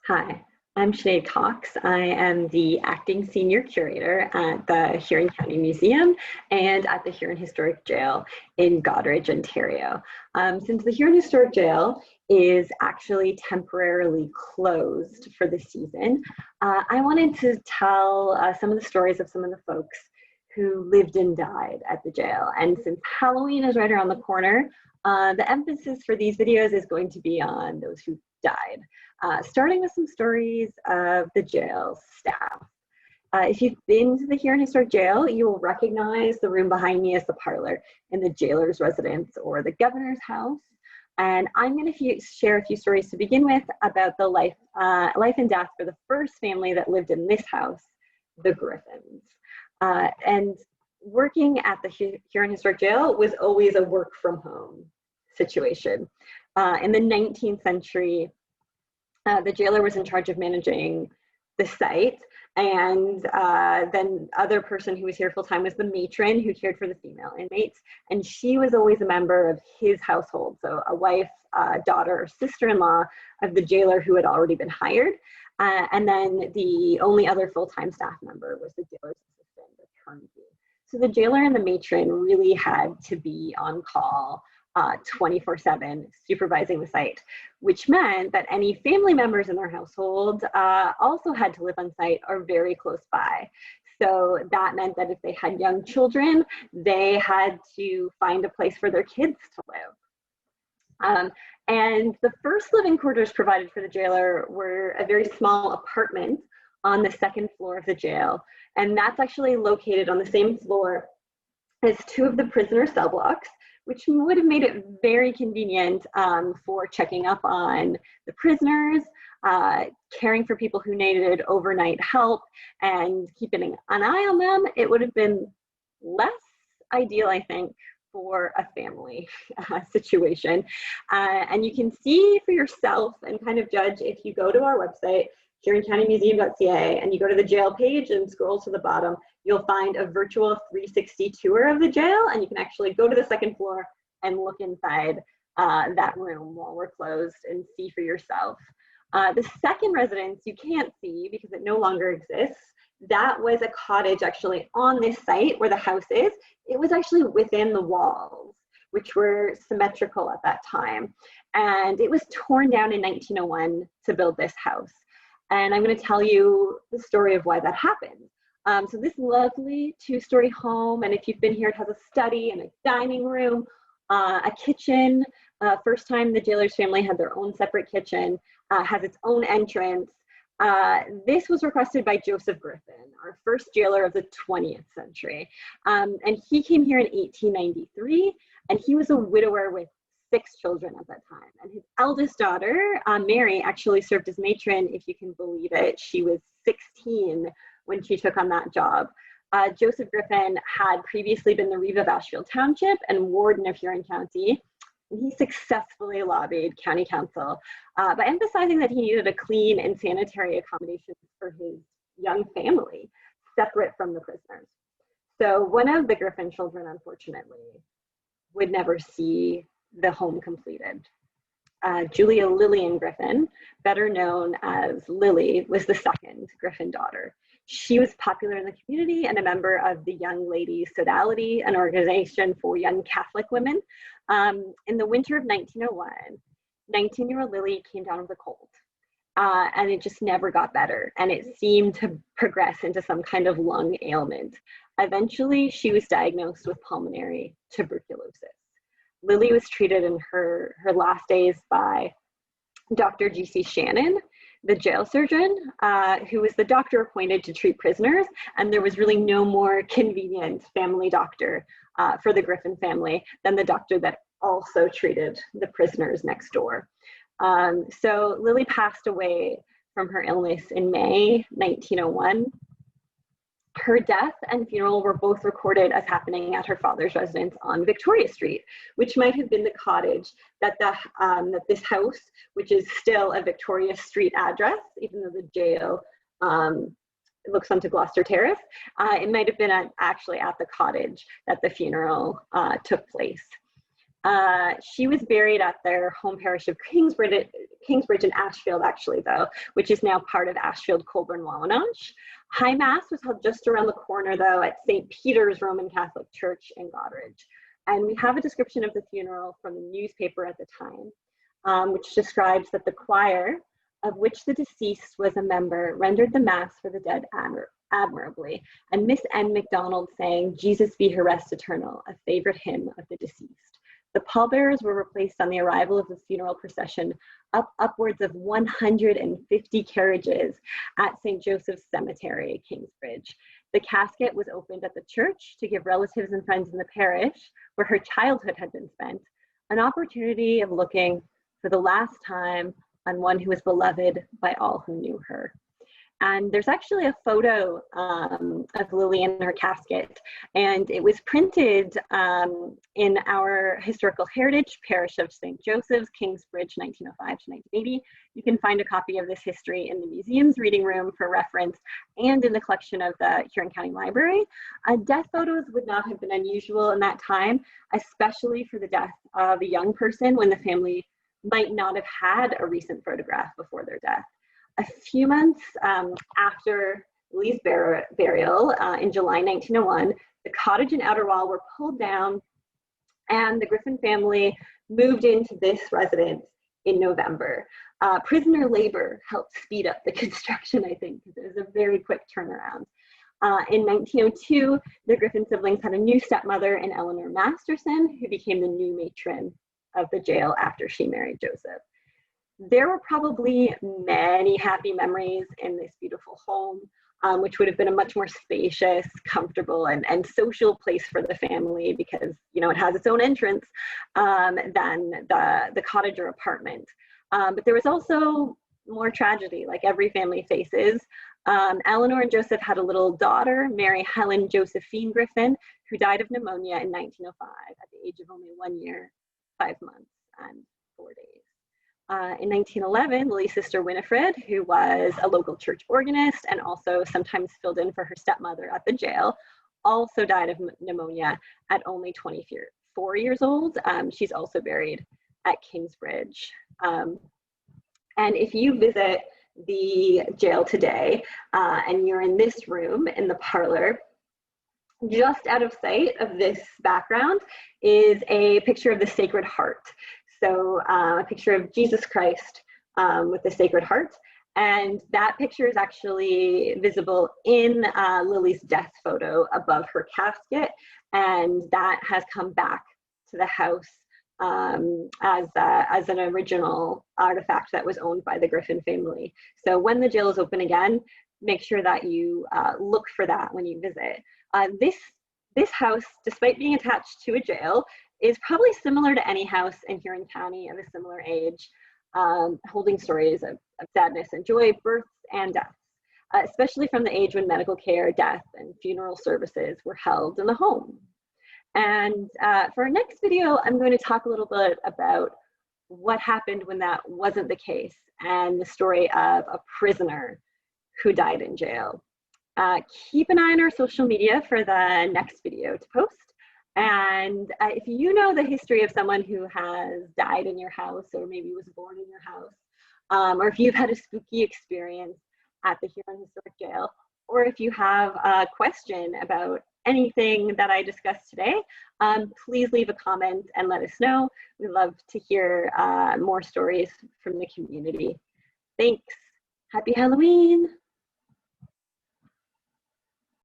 Hi, I'm Sinead Cox. I am the acting senior curator at the Huron County Museum and at the Huron Historic Jail in Goderich, Ontario. Since the Huron Historic Jail is actually temporarily closed for the season, I wanted to tell some of the stories of some of the folks who lived and died at the jail. And since Halloween is right around the corner, the emphasis for these videos is going to be on those who died. Starting with some stories of the jail staff. If you've been to the Huron Historic Jail, you will recognize the room behind me as the parlor in the jailer's residence or the governor's house. And I'm going to share a few stories to begin with about the life and death for the first family that lived in this house, the Griffins. And working at the Huron Historic Jail was always a work from home situation. In the 19th century, the jailer was in charge of managing the site, and then other person who was here full time was the matron who cared for the female inmates, and she was always a member of his household, so a wife, daughter, or sister-in-law of the jailer who had already been hired, and then the only other full-time staff member was the jailer's assistant, the turnkey. So the jailer and the matron really had to be on call 24/7 supervising the site, which meant that any family members in their household also had to live on site or very close by. So that meant that if they had young children, they had to find a place for their kids to live. And the first living quarters provided for the jailer were a very small apartment on the second floor of the jail. And that's actually located on the same floor as two of the prisoner cell blocks, which would have made it very convenient for checking up on the prisoners, caring for people who needed overnight help, and keeping an eye on them. It would have been less ideal, I think, for a family situation. And you can see for yourself and kind of judge if you go to our website, huroncountymuseum.ca, and you go to the jail page and scroll to the bottom, you'll find a virtual 360 tour of the jail, and you can actually go to the second floor and look inside that room while we're closed and see for yourself. The second residence you can't see because it no longer exists. That was a cottage actually on this site where the house is. It was actually within the walls, which were symmetrical at that time. And it was torn down in 1901 to build this house. And I'm going to tell you the story of why that happened. So this lovely two-story home, and if you've been here, it has a study and a dining room, a kitchen. First time the jailer's family had their own separate kitchen, has its own entrance. This was requested by Joseph Griffin, our first jailer of the 20th century. And he came here in 1893, and he was a widower with 6 children at that time. And his eldest daughter, Mary, actually served as matron, if you can believe it. She was 16 when she took on that job. Joseph Griffin had previously been the reeve of Ashfield Township and warden of Huron County. And he successfully lobbied county council by emphasizing that he needed a clean and sanitary accommodation for his young family, separate from the prisoners. So one of the Griffin children, unfortunately, would never see the home completed. Julia Lillian Griffin, better known as Lily, was the second Griffin daughter. She was popular in the community and a member of the Young Ladies Sodality, an organization for young Catholic women. In the winter of 1901, 19-year-old Lily came down with a cold, and it just never got better, and it seemed to progress into some kind of lung ailment. Eventually, she was diagnosed with pulmonary tuberculosis. Lily was treated in her last days by Dr. G.C. Shannon, the jail surgeon, who was the doctor appointed to treat prisoners, and there was really no more convenient family doctor for the Griffin family than the doctor that also treated the prisoners next door. So Lily passed away from her illness in May 1901. Her death and funeral were both recorded as happening at her father's residence on Victoria Street, which might have been the cottage that this house, which is still a Victoria Street address, even though the jail looks onto Gloucester Terrace, it might have been actually at the cottage that the funeral took place. She was buried at their home parish of Kingsbridge in Ashfield, actually, though, which is now part of Ashfield Colborne Wawanach. High Mass was held just around the corner, though, at St. Peter's Roman Catholic Church in Goderich. And we have a description of the funeral from the newspaper at the time, which describes that the choir, of which the deceased was a member, rendered the Mass for the dead admirably, and Miss N. MacDonald sang, "Jesus be her rest eternal," a favorite hymn of the deceased. The pallbearers were replaced on the arrival of the funeral procession upwards of 150 carriages at St. Joseph's Cemetery, Kingsbridge. The casket was opened at the church to give relatives and friends in the parish, where her childhood had been spent, an opportunity of looking for the last time on one who was beloved by all who knew her. And there's actually a photo of Lily in her casket, and it was printed in our historical heritage parish of St. Joseph's, Kingsbridge, 1905 to 1980. You can find a copy of this history in the museum's reading room for reference and in the collection of the Huron County Library. Death photos would not have been unusual in that time, especially for the death of a young person when the family might not have had a recent photograph before their death. A few months after Lily's burial in July 1901, the cottage and outer wall were pulled down and the Griffin family moved into this residence in November. Prisoner labor helped speed up the construction, I think, because it was a very quick turnaround. In 1902, the Griffin siblings had a new stepmother in Eleanor Masterson, who became the new matron of the jail after she married Joseph. There were probably many happy memories in this beautiful home, which would have been a much more spacious, comfortable, and social place for the family because, you know, it has its own entrance than the cottage or apartment. But there was also more tragedy, like every family faces. Eleanor and Joseph had a little daughter, Mary Helen Josephine Griffin, who died of pneumonia in 1905 at the age of only 1 year, 5 months, and 4 days. In 1911, Lily's sister Winifred, who was a local church organist and also sometimes filled in for her stepmother at the jail, also died of pneumonia at only 24 years old. She's also buried at Kingsbridge. And if you visit the jail today and you're in this room in the parlor, just out of sight of this background is a picture of the Sacred Heart. So a picture of Jesus Christ with the Sacred Heart. And that picture is actually visible in Lily's death photo above her casket. And that has come back to the house as an original artifact that was owned by the Griffin family. So when the jail is open again, make sure that you look for that when you visit. This house, despite being attached to a jail, is probably similar to any house in Huron County of a similar age, holding stories of sadness and joy, births and deaths, especially from the age when medical care, death, and funeral services were held in the home. And for our next video, I'm going to talk a little bit about what happened when that wasn't the case and the story of a prisoner who died in jail. Keep an eye on our social media for the next video to post. And if you know the history of someone who has died in your house or maybe was born in your house, or if you've had a spooky experience at the Huron Historic Jail, or if you have a question about anything that I discussed today, please leave a comment and let us know. We'd love to hear more stories from the community. Thanks. Happy Halloween.